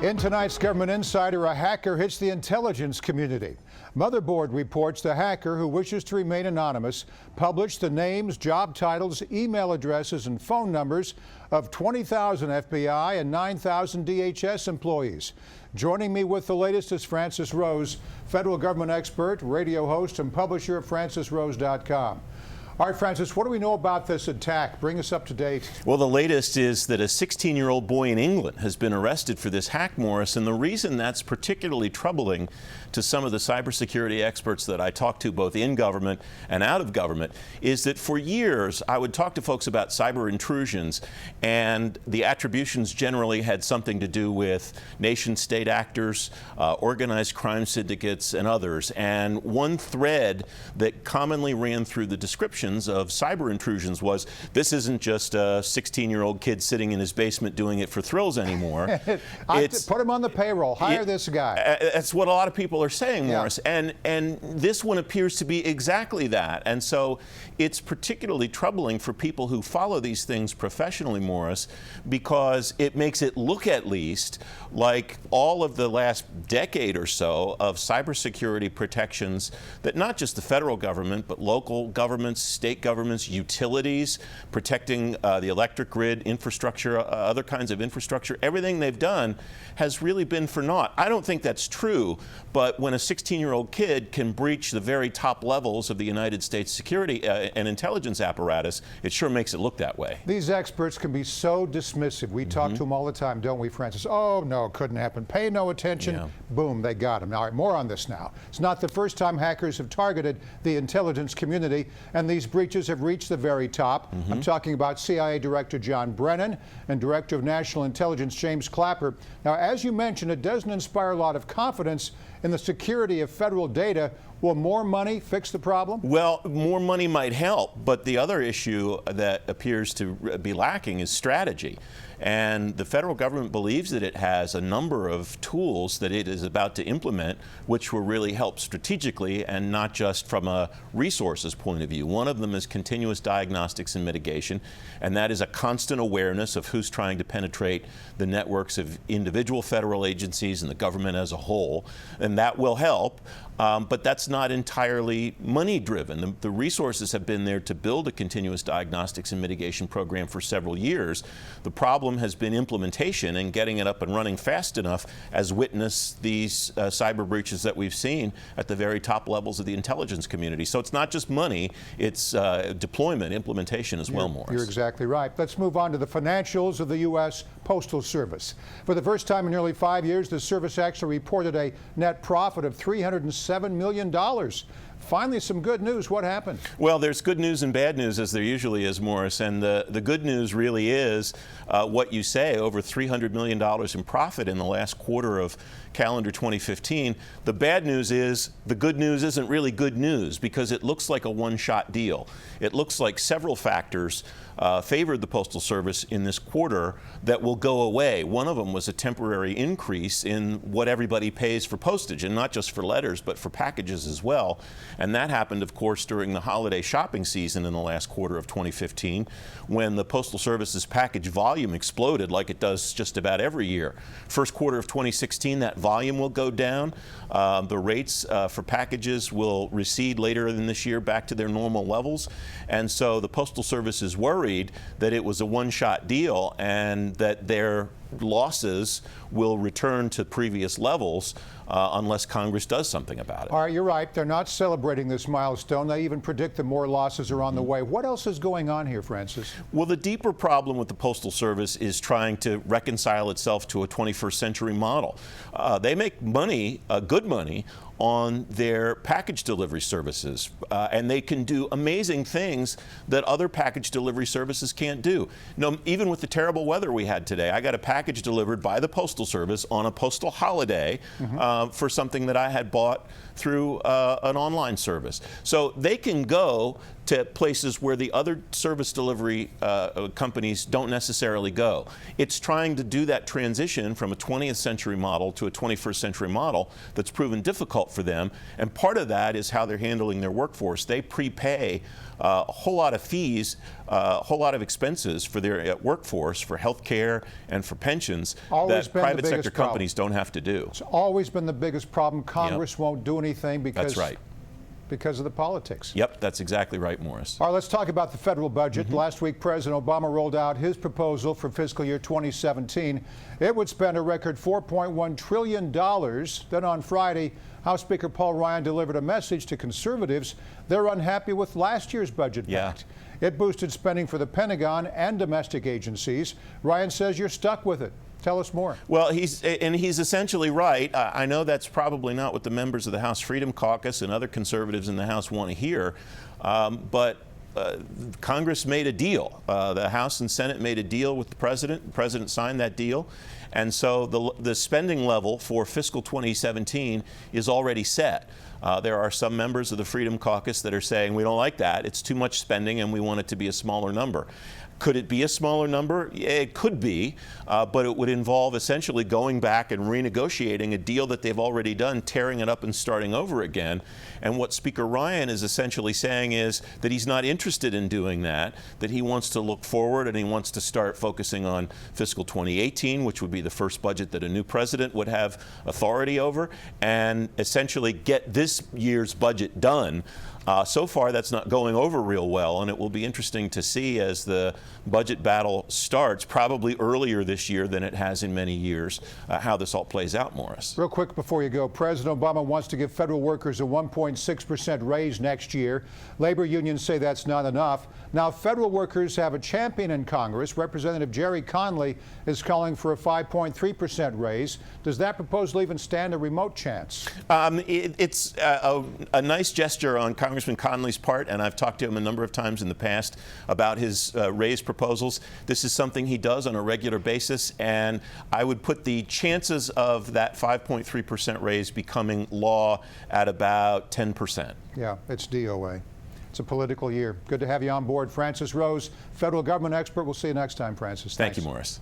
In tonight's Government Insider, a hacker hits the intelligence community. Motherboard reports the hacker, who wishes to remain anonymous, published the names, job titles, email addresses, and phone numbers of 20,000 FBI and 9,000 DHS employees. Joining me with the latest is Francis Rose, federal government expert, radio host, and publisher of francisrose.com. All right, Francis, what do we know about this attack? Bring us up to date. Well, the latest is that a 16-year-old boy in England has been arrested for this hack, Morris, and the reason that's particularly troubling to some of the cybersecurity experts that I talk to, both in government and out of government, is that for years I would talk to folks about cyber intrusions, and the attributions generally had something to do with nation-state actors, organized crime syndicates, and others. And one thread that commonly ran through the descriptions of cyber intrusions was, this isn't just a 16-year-old kid sitting in his basement doing it for thrills anymore. Put him on the payroll. Hire this guy. That's what a lot of people are saying, Morris. Yeah. And this one appears to be exactly that. And so it's particularly troubling for people who follow these things professionally, Morris, because it makes it look, at least, like all of the last decade or so of cybersecurity protections that not just the federal government, but local governments, state governments, utilities, protecting the electric grid, infrastructure, other kinds of infrastructure, everything they've done has really been for naught. I don't think that's true, but when a 16-year-old kid can breach the very top levels of the United States security and intelligence apparatus, it sure makes it look that way. These experts can be so dismissive. We talk to them all the time, don't we, Francis? Oh, no, it couldn't happen. Pay no attention. Yeah. Boom, they got him. All right, more on this now. It's not the first time hackers have targeted the intelligence community, and these breaches have reached the very top. I'm talking about CIA Director John Brennan and Director of National Intelligence James Clapper. Now, as you mentioned, it doesn't inspire a lot of confidence in the security of federal data. Will more money fix the problem? Well, more money might help, but the other issue that appears to be lacking is strategy. And the federal government believes that it has a number of tools that it is about to implement, which will really help strategically and not just from a resources point of view. One of them is continuous diagnostics and mitigation, and that is a constant awareness of who's trying to penetrate the networks of individual federal agencies and the government as a whole, and that will help. But that's not entirely money-driven. The resources have been there to build a continuous diagnostics and mitigation program for several years. The problem has been implementation and getting it up and running fast enough, as witness these cyber breaches that we've seen at the very top levels of the intelligence community. So it's not just money, it's deployment, implementation as well, Morris. You're exactly right. Let's move on to the financials of the U.S. Postal Service. For the first time in nearly 5 years, the service actually reported a net profit of $307 million. Finally, some good news. What happened? Well, there's good news and bad news, as there usually is, Morris. And the good news really is what you say, over $300 million in profit in the last quarter of calendar 2015. The bad news is the good news isn't really good news, because it looks like a one-shot deal. It looks like several factors favored the Postal Service in this quarter that will go away. One of them was a temporary increase in what everybody pays for postage, and not just for letters, but for packages as well. And that happened, of course, during the holiday shopping season in the last quarter of 2015, when the Postal Service's package volume exploded like it does just about every year. First quarter of 2016, that volume will go down. The rates for packages will recede later in this year back to their normal levels. And so the Postal Service is worried that it was a one-shot deal and that their losses will return to previous levels unless Congress does something about it. All right, you're right. They're not celebrating this milestone. They even predict that more losses are on the way. What else is going on here, Francis? Well, the deeper problem with the Postal Service is trying to reconcile itself to a 21st century model. They make money, good money, on their package delivery services, and they can do amazing things that other package delivery services can't do. No, even with the terrible weather we had today, I got a package delivered by the Postal Service on a postal holiday for something that I had bought through an online service. So they can go to places where the other service delivery companies don't necessarily go. It's trying to do that transition from a 20th century model to a 21st century model that's proven difficult for them, and part of that is how they're handling their workforce. They prepay a whole lot of fees, a whole lot of expenses for their workforce, for health care and for pensions that private sector companies don't have to do. It's always been the biggest problem. Congress won't do anything because That's right. Because of the politics. Yep, that's exactly right, Morris. All right, let's talk about the federal budget. Last week, President Obama rolled out his proposal for fiscal year 2017. It would spend a record $4.1 trillion. Then on Friday, House Speaker Paul Ryan delivered a message to conservatives. They're unhappy with last year's budget pact. It boosted spending for the Pentagon and domestic agencies. Ryan says you're stuck with it. Tell us more. Well, he's essentially right. I know that's probably not what the members of the House Freedom Caucus and other conservatives in the House want to hear, but Congress made a deal. The House and Senate made a deal with the President. The President signed that deal. And so the spending level for fiscal 2017 is already set. There are some members of the Freedom Caucus that are saying we don't like that. It's too much spending and we want it to be a smaller number. Could it be a smaller number? It could be, but it would involve essentially going back and renegotiating a deal that they've already done, tearing it up and starting over again. And what Speaker Ryan is essentially saying is that he's not interested in doing that, that he wants to look forward and he wants to start focusing on fiscal 2018, which would be the first budget that a new president would have authority over, and essentially get this year's budget done. So far, that's not going over real well, and it will be interesting to see as the budget battle starts, probably earlier this year than it has in many years, how this all plays out, Morris. Real quick before you go, President Obama wants to give federal workers a 1.6% raise next year. Labor unions say that's not enough. Now, federal workers have a champion in Congress. Representative Jerry Conley is calling for a 5.3% raise. Does that proposal even stand a remote chance? It's a nice gesture on Congressman Conley's part, and I've talked to him a number of times in the past about his raise proposals. This is something he does on a regular basis, and I would put the chances of that 5.3% raise becoming law at about 10%. Yeah, it's DOA. It's a political year. Good to have you on board. Francis Rose, federal government expert. We'll see you next time, Francis. Thank you, Morris.